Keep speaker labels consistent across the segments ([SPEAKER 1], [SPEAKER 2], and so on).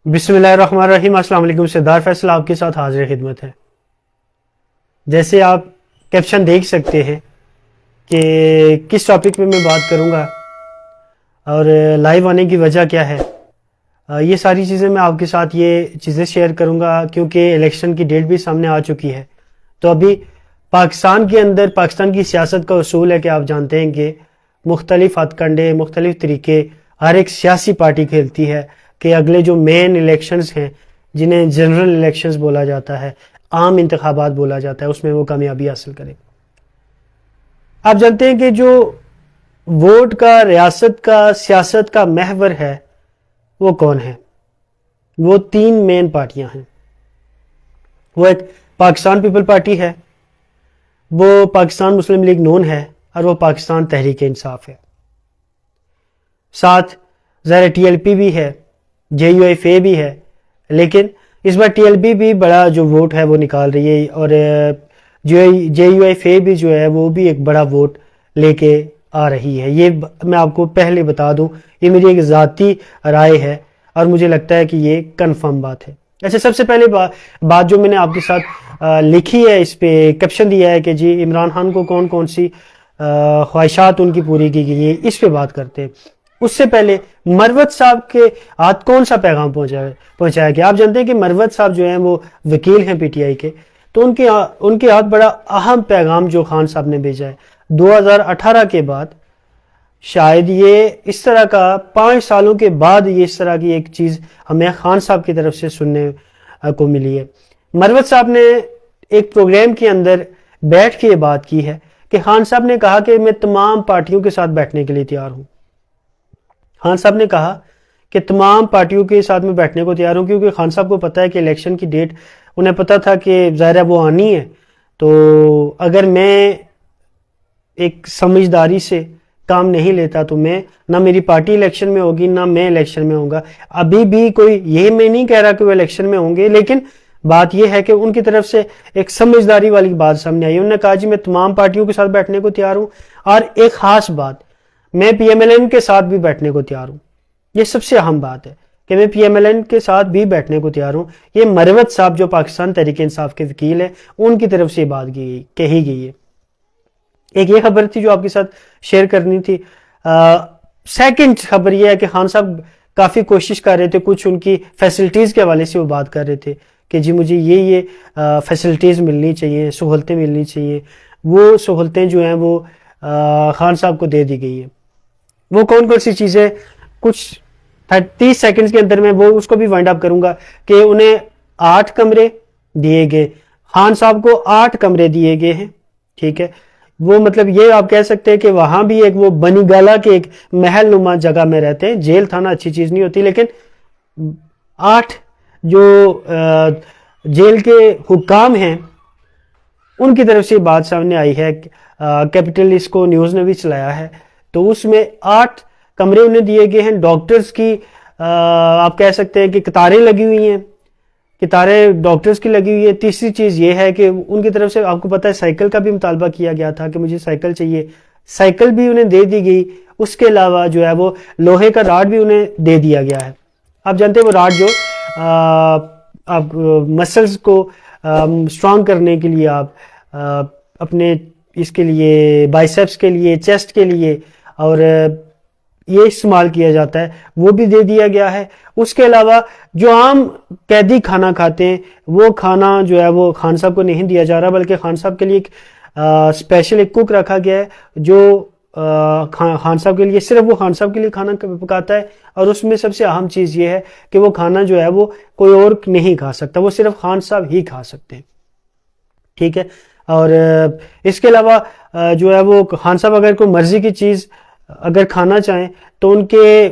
[SPEAKER 1] بسم اللہ الرحمن الرحیم۔ السلام علیکم، سردار فیصل آپ کے ساتھ حاضر خدمت ہے۔ جیسے آپ کیپشن دیکھ سکتے ہیں کہ کس ٹاپک پہ میں بات کروں گا اور لائیو آنے کی وجہ کیا ہے، یہ ساری چیزیں میں آپ کے ساتھ یہ چیزیں شیئر کروں گا کیونکہ الیکشن کی ڈیٹ بھی سامنے آ چکی ہے۔ تو ابھی پاکستان کے اندر پاکستان کی سیاست کا اصول ہے کہ آپ جانتے ہیں کہ مختلف ہتھ کنڈے، مختلف طریقے ہر ایک سیاسی پارٹی کھیلتی ہے کہ اگلے جو مین الیکشنز ہیں، جنہیں جنرل الیکشنز بولا جاتا ہے، عام انتخابات بولا جاتا ہے، اس میں وہ کامیابی حاصل کرے۔ آپ جانتے ہیں کہ جو ووٹ کا، ریاست کا، سیاست کا محور ہے وہ کون ہے؟ وہ تین مین پارٹیاں ہیں۔ وہ ایک پاکستان پیپل پارٹی ہے، وہ پاکستان مسلم لیگ نون ہے، اور وہ پاکستان تحریک انصاف ہے۔ ساتھ ظاہر ٹی ایل پی بھی ہے، جے یو ایف اے بھی ہے، لیکن اس بار ٹی ایل پی بھی بڑا جو ووٹ ہے وہ نکال رہی ہے، اور جے یو ایف اے بھی جو ہے وہ بھی ایک بڑا ووٹ لے کے آ رہی ہے۔ یہ میں آپ کو پہلے بتا دوں، یہ میری ایک ذاتی رائے ہے اور مجھے لگتا ہے کہ یہ کنفرم بات ہے۔ اچھا، سب سے پہلے بات جو میں نے آپ کے ساتھ لکھی ہے، اس پہ کیپشن دیا ہے کہ جی عمران خان کو کون کون سی خواہشات ان کی پوری کی گئی ہیں، اس پہ بات کرتے ہیں۔ اس سے پہلے مروت صاحب کے ہاتھ کون سا پیغام پہنچایا گیا؟ آپ جانتے ہیں کہ مروت صاحب جو ہیں وہ وکیل ہیں پی ٹی آئی کے، تو ان کے ہاتھ بڑا اہم پیغام جو خان صاحب نے بھیجا ہے 2018 کے بعد، شاید یہ اس طرح کا 5 سالوں کے بعد یہ اس طرح کی ایک چیز ہمیں خان صاحب کی طرف سے سننے کو ملی ہے۔ مروت صاحب نے ایک پروگرام کے اندر بیٹھ کے یہ بات کی ہے کہ خان صاحب نے کہا کہ میں تمام پارٹیوں کے ساتھ بیٹھنے کے لیے تیار ہوں۔ خان صاحب نے کہا کہ تمام پارٹیوں کے ساتھ میں بیٹھنے کو تیار ہوں، کیونکہ خان صاحب کو پتا ہے کہ الیکشن کی ڈیٹ انہیں پتا تھا کہ ظاہر ہے وہ آنی ہے، تو اگر میں ایک سمجھداری سے کام نہیں لیتا تو نہ میری پارٹی الیکشن میں ہوگی، نہ میں الیکشن میں ہوں گا۔ ابھی بھی کوئی یہ میں نہیں کہہ رہا کہ وہ الیکشن میں ہوں گے، لیکن بات یہ ہے کہ ان کی طرف سے ایک سمجھداری والی بات سامنے آئی۔ انہوں نے کہا جی میں تمام پارٹیوں کے ساتھ بیٹھنے کو تیار ہوں، اور ایک خاص بات، میں پی ایم ایل این کے ساتھ بھی بیٹھنے کو تیار ہوں۔ یہ سب سے اہم بات ہے کہ میں پی ایم ایل این کے ساتھ بھی بیٹھنے کو تیار ہوں۔ یہ مروت صاحب جو پاکستان تحریک انصاف کے وکیل ہیں، ان کی طرف سے یہ بات کہی گئی ہے۔ ایک یہ خبر تھی جو آپ کے ساتھ شیئر کرنی تھی۔ سیکنڈ خبر یہ ہے کہ خان صاحب کافی کوشش کر رہے تھے، کچھ ان کی فیسلٹیز کے حوالے سے وہ بات کر رہے تھے کہ جی مجھے یہ فیسلٹیز ملنی چاہیے، سہولتیں ملنی چاہیے۔ وہ سہولتیں جو ہیں وہ خان صاحب کو دے دی گئی ہیں۔ وہ کون کون سی چیزیں، کچھ 30 سیکنڈز کے اندر میں وہ اس کو بھی وائنڈ اپ کروں گا کہ انہیں 8 کمرے دیے گئے، خان صاحب کو 8 کمرے دیے گئے ہیں، ٹھیک ہے۔ وہ مطلب یہ آپ کہہ سکتے ہیں کہ وہاں بھی ایک وہ بنی گالا کے ایک محل نما جگہ میں رہتے ہیں۔ جیل تھانہ اچھی چیز نہیں ہوتی، لیکن 8 جو جیل کے حکام ہیں ان کی طرف سے بات سامنے آئی ہے، کیپٹل اس کو نیوز نے بھی چلایا ہے، تو اس میں 8 کمرے انہیں دیے گئے ہیں۔ ڈاکٹرز کی آپ کہہ سکتے ہیں کہ قطاریں لگی ہوئی ہیں، قطاریں ڈاکٹرز کی لگی ہوئی ہے۔ تیسری چیز یہ ہے کہ ان کی طرف سے آپ کو پتہ ہے سائیکل کا بھی مطالبہ کیا گیا تھا کہ مجھے سائیکل چاہیے، سائیکل بھی انہیں دے دی گئی۔ اس کے علاوہ جو ہے وہ لوہے کا راڈ بھی انہیں دے دیا گیا ہے۔ آپ جانتے ہیں وہ راڈ جو آپ مسلز کو اسٹرانگ کرنے کے لیے، آپ اپنے اس کے لیے بائسیپس کے لیے، چیسٹ کے لیے، اور یہ استعمال کیا جاتا ہے، وہ بھی دے دیا گیا ہے۔ اس کے علاوہ جو عام قیدی کھانا کھاتے ہیں، وہ کھانا جو ہے وہ خان صاحب کو نہیں دیا جا رہا، بلکہ خان صاحب کے لیے ایک اسپیشل ایک کوک رکھا گیا ہے جو خان صاحب کے لیے، صرف وہ خان صاحب کے لیے کھانا پکاتا ہے، اور اس میں سب سے اہم چیز یہ ہے کہ وہ کھانا جو ہے وہ کوئی اور نہیں کھا سکتا، وہ صرف خان صاحب ہی کھا سکتے ہیں، ٹھیک ہے۔ اور اس کے علاوہ جو ہے وہ خان صاحب اگر کوئی مرضی کی چیز اگر کھانا چاہیں تو ان کے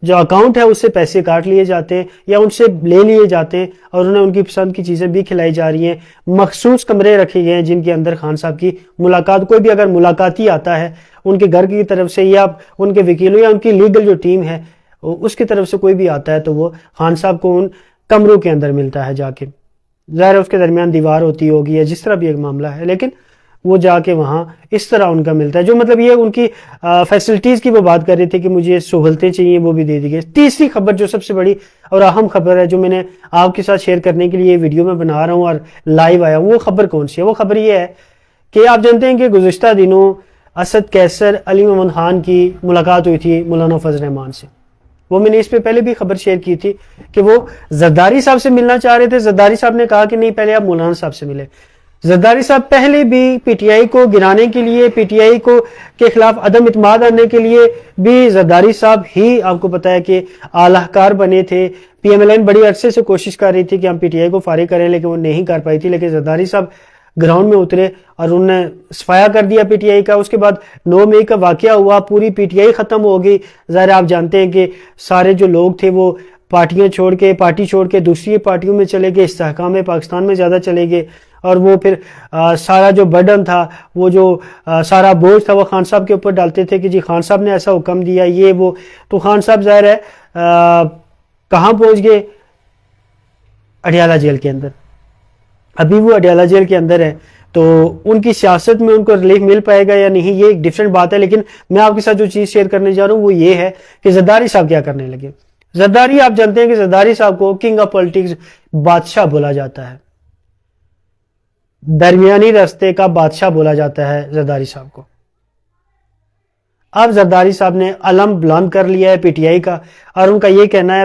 [SPEAKER 1] جو اکاؤنٹ ہے اس سے پیسے کاٹ لیے جاتے ہیں یا ان سے لے لیے جاتے ہیں، اور انہیں ان کی پسند کی چیزیں بھی کھلائی جا رہی ہیں۔ مخصوص کمرے رکھے گئے ہیں جن کے اندر خان صاحب کی ملاقات، کوئی بھی اگر ملاقاتی آتا ہے ان کے گھر کی طرف سے یا ان کے وکیلوں یا ان کی لیگل جو ٹیم ہے اس کی طرف سے کوئی بھی آتا ہے تو وہ خان صاحب کو ان کمروں کے اندر ملتا ہے جا کے۔ ظاہر ہے اس کے درمیان دیوار ہوتی ہوگی یا جس طرح بھی ایک معاملہ ہے، لیکن وہ جا کے وہاں اس طرح ان کا ملتا ہے. جو مطلب یہ ان کی فیسلٹیز کی وہ بات کر رہے تھے کہ مجھے سہولتیں چاہیے، وہ بھی دے دی گئی. تیسری خبر جو سب سے بڑی اور اہم خبر ہے، جو میں نے آپ کے ساتھ شیئر کرنے کے لیے ویڈیو میں بنا رہا ہوں اور لائیو آیا ہوں، وہ خبر کون سی ہے؟ وہ خبر یہ ہے کہ آپ جانتے ہیں کہ گزشتہ دنوں اسد قیصر علی محمد خان کی ملاقات ہوئی تھی مولانا فضل الرحمان سے. وہ میں نے اس پہ پہلے بھی خبر شیئر کی تھی کہ وہ زرداری صاحب سے ملنا چاہ رہے تھے. زرداری صاحب نے کہا کہ نہیں، پہلے آپ مولانا صاحب سے ملے. زرداری صاحب پہلے بھی پی ٹی آئی کو گرانے کے لیے، پی ٹی آئی کو کے خلاف عدم اعتماد آنے کے لیے بھی زرداری صاحب ہی آپ کو پتا ہے کہ اعلی کار بنے تھے. پی ایم ایل این بڑی عرصے سے کوشش کر رہی تھی کہ ہم پی ٹی آئی کو فارغ کریں، لیکن وہ نہیں کر پائی تھی. لیکن زرداری صاحب گراؤنڈ میں اترے اور انہوں نے صفایا کر دیا پی ٹی آئی کا. اس کے بعد 9 مئی کا واقعہ ہوا، پوری پی ٹی آئی ختم ہو گئی. ظاہر آپ جانتے ہیں کہ سارے جو لوگ تھے وہ پارٹی چھوڑ کے دوسری پارٹیوں میں چلے گئے، استحکام پاکستان میں زیادہ چلے گئے. اور وہ پھر سارا جو برڈن تھا، وہ جو سارا بوجھ تھا، وہ خان صاحب کے اوپر ڈالتے تھے کہ جی خان صاحب نے ایسا حکم دیا، یہ وہ. تو خان صاحب ظاہر ہے کہاں پہنچ گئے؟ اڈیالہ جیل کے اندر. ابھی وہ اڈیالہ جیل کے اندر ہے، تو ان کی سیاست میں ان کو ریلیف مل پائے گا یا نہیں، یہ ایک ڈیفرنٹ بات ہے. لیکن میں آپ کے ساتھ جو چیز شیئر کرنے جا رہا ہوں وہ یہ ہے کہ زرداری صاحب کیا کرنے لگے. زرداری، آپ جانتے ہیں کہ زرداری صاحب کو کنگ آف پالیٹکس، بادشاہ بولا جاتا ہے، درمیانی راستے کا بادشاہ بولا جاتا ہے زرداری صاحب کو. اب زرداری صاحب نے علم بلند کر لیا ہے پی ٹی آئی کا، اور ان کا یہ کہنا ہے،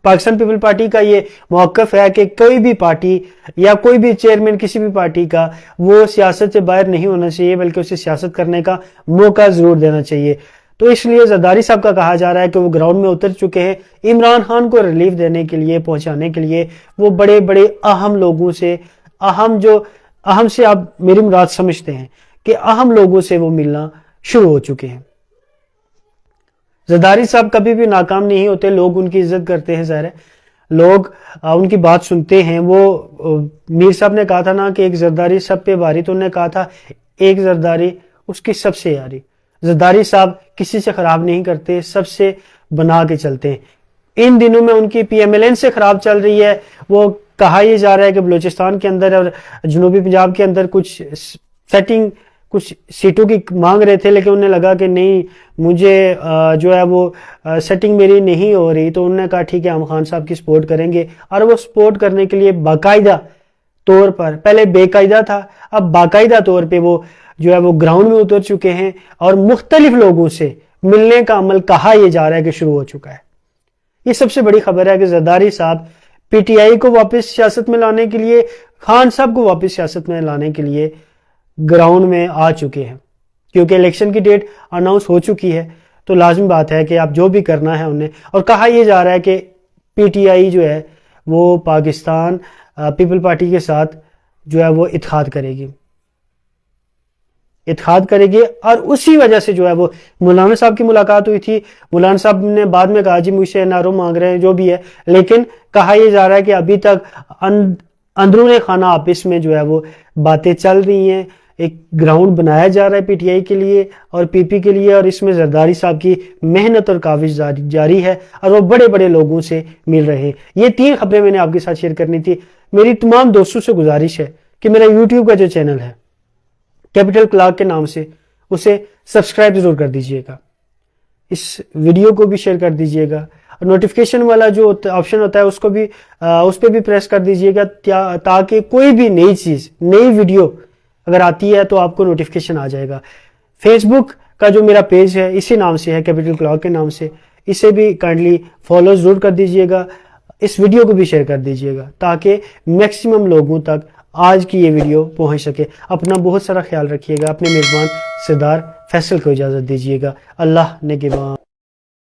[SPEAKER 1] پاکستان پیپل پارٹی کا یہ موقف ہے کہ کوئی بھی پارٹی یا کوئی بھی چیئرمین کسی بھی پارٹی کا وہ سیاست سے باہر نہیں ہونا چاہیے، بلکہ اسے سیاست کرنے کا موقع ضرور دینا چاہیے. تو اس لیے زرداری صاحب کا کہا جا رہا ہے کہ وہ گراؤنڈ میں اتر چکے ہیں. عمران خان کو ریلیف دینے کے لیے، پہنچانے کے لیے وہ بڑے بڑے اہم لوگوں سے، اہم سے آپ میری مراد سمجھتے ہیں کہ اہم لوگوں سے وہ ملنا شروع ہو چکے ہیں. زرداری صاحب کبھی بھی ناکام نہیں ہوتے، لوگ ان کی عزت کرتے ہیں. ظاہر ہے لوگ ان کی بات سنتے ہیں. وہ میر صاحب نے کہا تھا نا کہ ایک زرداری سب پہ بھاری، تو انہوں نے کہا تھا ایک زرداری اس کی سب سے یاری. زرداری صاحب کسی سے خراب نہیں کرتے، سب سے بنا کے چلتے ہیں. ان دنوں میں ان کی پی ایم ایل این سے خراب چل رہی ہے. وہ کہا یہ جا رہا ہے کہ بلوچستان کے اندر اور جنوبی پنجاب کے اندر کچھ سیٹوں کی مانگ رہے تھے، لیکن انہیں لگا کہ نہیں، مجھے جو ہے وہ سیٹنگ میری نہیں ہو رہی. تو انہوں نے کہا ٹھیک ہے، ہم خان صاحب کی سپورٹ کریں گے. اور وہ سپورٹ کرنے کے لیے باقاعدہ طور پر، پہلے بے قاعدہ تھا، اب باقاعدہ طور پہ وہ جو ہے وہ گراؤنڈ میں اتر چکے ہیں اور مختلف لوگوں سے ملنے کا عمل کہا یہ جا رہا ہے کہ شروع ہو چکا ہے. یہ سب سے بڑی خبر ہے کہ زرداری صاحب پی ٹی آئی کو واپس سیاست میں لانے کے لیے، خان صاحب کو واپس سیاست میں لانے کے لیے گراؤنڈ میں آ چکے ہیں. کیونکہ الیکشن کی ڈیٹ اناؤنس ہو چکی ہے، تو لازمی بات ہے کہ آپ جو بھی کرنا ہے انہیں. اور کہا یہ جا رہا ہے کہ پی ٹی آئی جو ہے وہ پاکستان پیپل پارٹی کے ساتھ جو ہے وہ اتحاد کرے گی، اور اسی وجہ سے جو ہے وہ مولانا صاحب کی ملاقات ہوئی تھی. مولانا صاحب نے بعد میں کہا جی مجھ سے این آر او مانگ رہے ہیں، جو بھی ہے. لیکن کہا یہ جا رہا ہے کہ ابھی تک اندرون خانہ آپس میں جو ہے وہ باتیں چل رہی ہیں. ایک گراؤنڈ بنایا جا رہا ہے پی ٹی آئی کے لیے اور پی پی کے لیے، اور اس میں زرداری صاحب کی محنت اور کاوش جاری ہے، اور وہ بڑے بڑے لوگوں سے مل رہے ہیں. یہ 3 خبریں میں نے آپ کے ساتھ شیئر کرنی تھی. میری تمام دوستوں سے گزارش ہے کہ میرا یوٹیوب کا جو چینل ہے کیپٹل کلاک کے نام سے، اسے سبسکرائب ضرور کر دیجئے گا. اس ویڈیو کو بھی شیئر کر دیجئے گا، اور نوٹیفیکیشن والا جو آپشن ہوتا ہے اس پہ بھی پریس کر دیجئے گا، تاکہ کوئی بھی نئی ویڈیو اگر آتی ہے تو آپ کو نوٹیفیکیشن آ جائے گا. فیس بک کا جو میرا پیج ہے اسی نام سے ہے، کیپٹل کلاک کے نام سے، اسے بھی کائنڈلی فالو ضرور کر دیجئے گا. اس ویڈیو کو بھی شیئر کر دیجئے گا تاکہ میکسیمم لوگوں تک آج کی یہ ویڈیو پہنچ سکے. اپنا بہت سارا خیال رکھیے گا. اپنے میزبان سردار فیصل کو اجازت دیجیے گا. اللہ نگہبان.